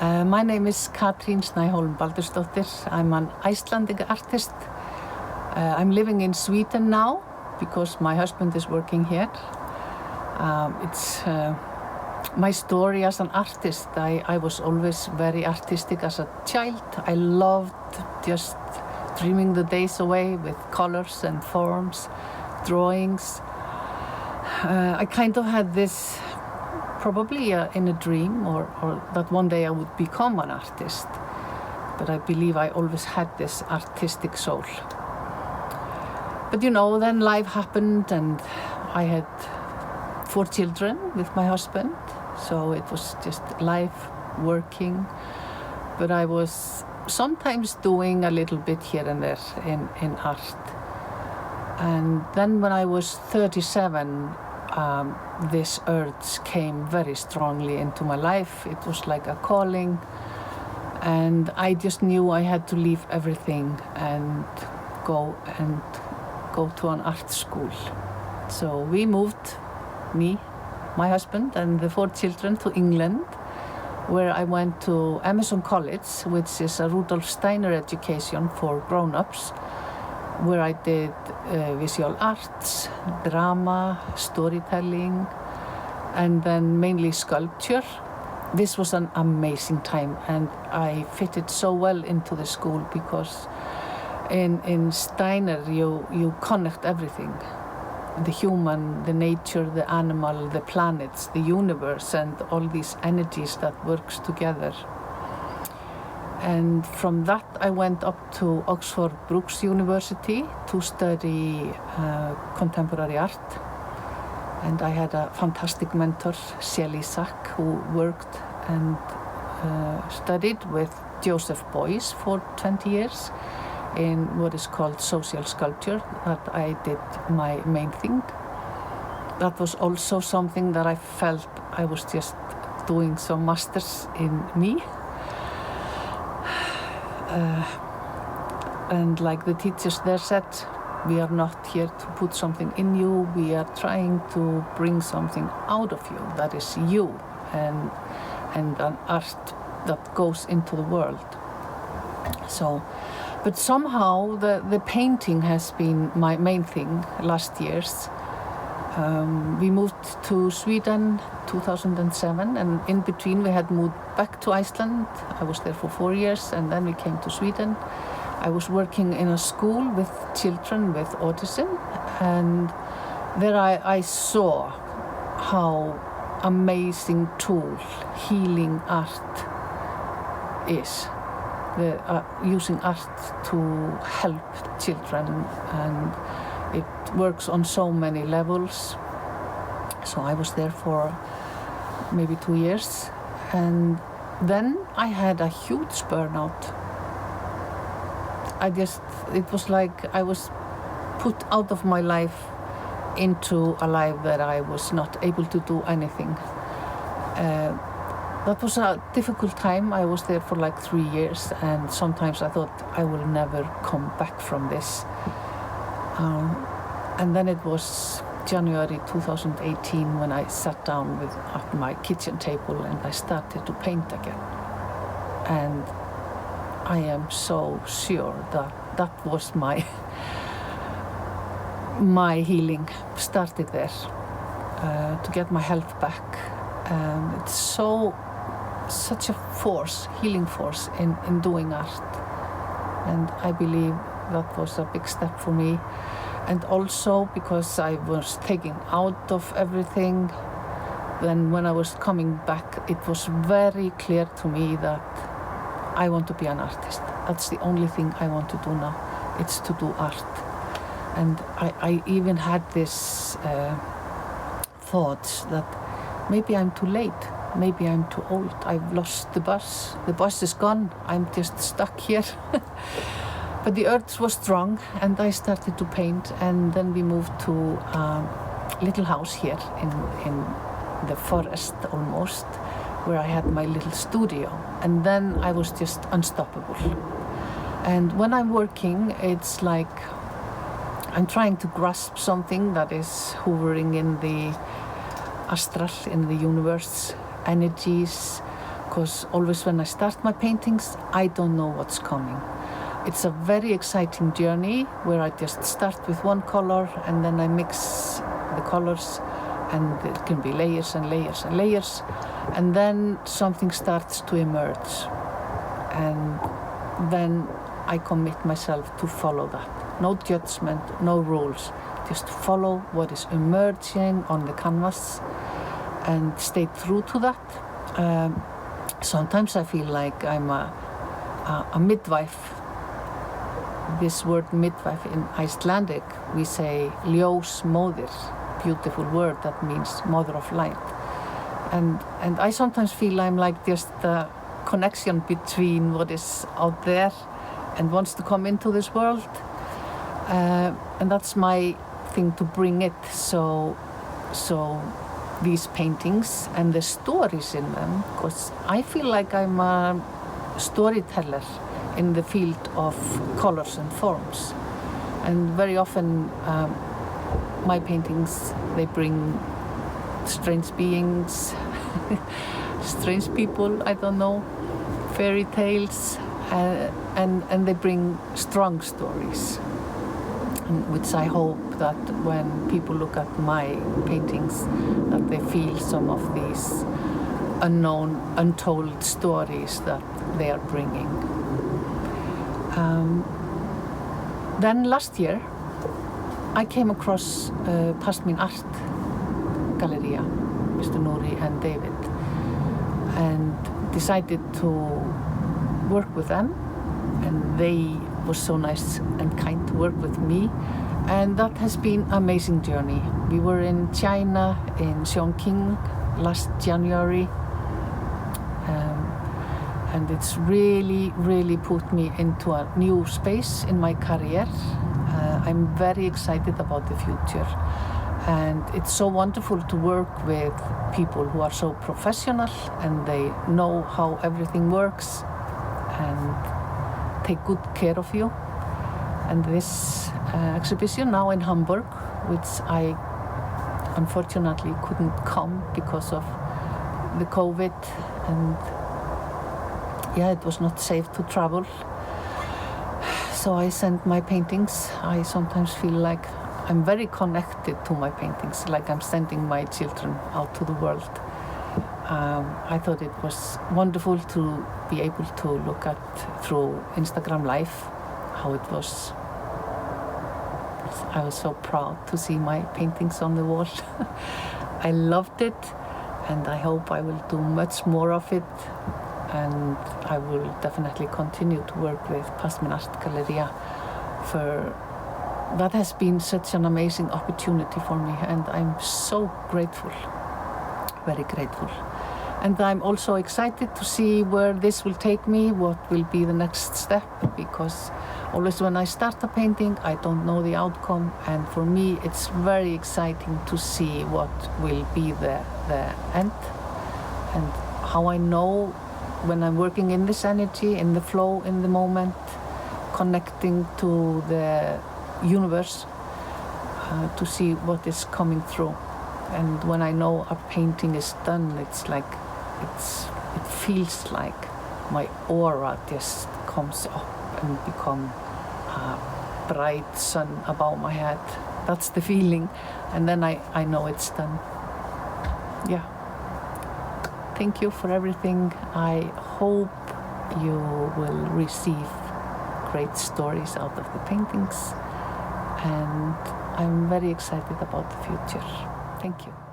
My name is Katrín Snæhólm Baldursdóttir. I'm an Icelandic artist. I'm living in Sweden now because my husband is working here. It's my story as an artist. I was always very artistic as a child. I loved just dreaming the days away with colors and forms, drawings. I kind of had this probably in a dream or that one day I would become an artist. But I believe I always had this artistic soul. But you know, then life happened and I had 4 children with my husband. So it was just life, working. But I was sometimes doing a little bit here and there in art. And then when I was 37, this urge came very strongly into my life. It was like a calling. And I just knew I had to leave everything and go to an art school. So we moved, me, my husband and the 4 children, to England, where I went to Emerson College, which is a Rudolf Steiner education for grown-ups, where I did visual arts, drama, storytelling, and then mainly sculpture. This was an amazing time, and I fitted so well into the school because in Steiner you connect everything. The human, the nature, the animal, the planets, the universe, and all these energies that works together. And from that I went up to Oxford Brookes University to study contemporary art. And I had a fantastic mentor, Icelandic, who worked and studied with Joseph Beuys for 20 years in what is called social sculpture, that I did my main thing. That was also something that I felt I was just doing some masters in me. And like the teachers there said, we are not here to put something in you, we are trying to bring something out of you, that is you, and an art that goes into the world. So, but somehow the painting has been my main thing last years. We moved to Sweden 2007, and in between we had moved back to Iceland. I was there for 4 years, and then we came to Sweden. I was working in a school with children with autism, and there I saw how amazing tool healing art is. Using art to help children, and it works on so many levels. So I was there for maybe 2 years, and then I had a huge burnout. It was like I was put out of my life into a life that I was not able to do anything. That was a difficult time. I was there for like 3 years, and sometimes I thought I will never come back from this. And then it was January 2018 when I sat down at my kitchen table and I started to paint again. And I am so sure that was my healing started there, to get my health back. It's such a force, healing force in doing art. And I believe that was a big step for me. And also because I was taking out of everything, then when I was coming back, it was very clear to me that I want to be an artist. That's the only thing I want to do now. It's to do art. And I even had this thought that maybe I'm too late. Maybe I'm too old. I've lost the bus. The bus is gone. I'm just stuck here. But the urge was strong, and I started to paint. And then we moved to a little house here in the forest almost, where I had my little studio. And then I was just unstoppable. And when I'm working, it's like I'm trying to grasp something that is hovering in the astral, in the universe, energies, because always when I start my paintings, I don't know what's coming. It's a very exciting journey where I just start with one color and then I mix the colors, and it can be layers and layers and layers, and then something starts to emerge, and then I commit myself to follow that. No judgment, no rules, just follow what is emerging on the canvas and stay true to that. Sometimes I feel like I'm a midwife. This word midwife in Icelandic, we say ljósmóðir, beautiful word that means mother of light. And I sometimes feel I'm like just a connection between what is out there and wants to come into this world. And that's my thing, to bring it. So these paintings and the stories in them, because I feel like I'm a storyteller in the field of colors and forms. And very often my paintings, they bring strange beings, strange people, I don't know, fairy tales, and they bring strong stories, which I hope that when people look at my paintings, that they feel some of these unknown, untold stories that they are bringing. Then last year, I came across Pashmin art galleria, Mr. Nuri and David, and decided to work with them, and they were so nice and kind to work with me, and that has been an amazing journey. We were in China, in Chongqing last January, and it's really put me into a new space in my career. I'm very excited about the future, and it's so wonderful to work with people who are so professional and they know how everything works and take good care of you. And this exhibition now in Hamburg, which I unfortunately couldn't come because of the COVID, and yeah, it was not safe to travel. So I sent my paintings. I sometimes feel like I'm very connected to my paintings, like I'm sending my children out to the world. I thought it was wonderful to be able to look at through Instagram Live how it was. I was so proud to see my paintings on the wall. I loved it, and I hope I will do much more of it. And I will definitely continue to work with Pashmin Art Galleria, for that has been such an amazing opportunity for me, and I'm so grateful, very grateful. And I'm also excited to see where this will take me, what will be the next step, because always when I start a painting, I don't know the outcome, and for me it's very exciting to see what will be the end, and how I know when I'm working in this energy, in the flow, in the moment, connecting to the universe, to see what is coming through. And when I know a painting is done, it's like, it feels like my aura just comes up and become a bright sun above my head. That's the feeling. And then I know it's done. Yeah. Thank you for everything. I hope you will receive great stories out of the paintings, and I'm very excited about the future. Thank you.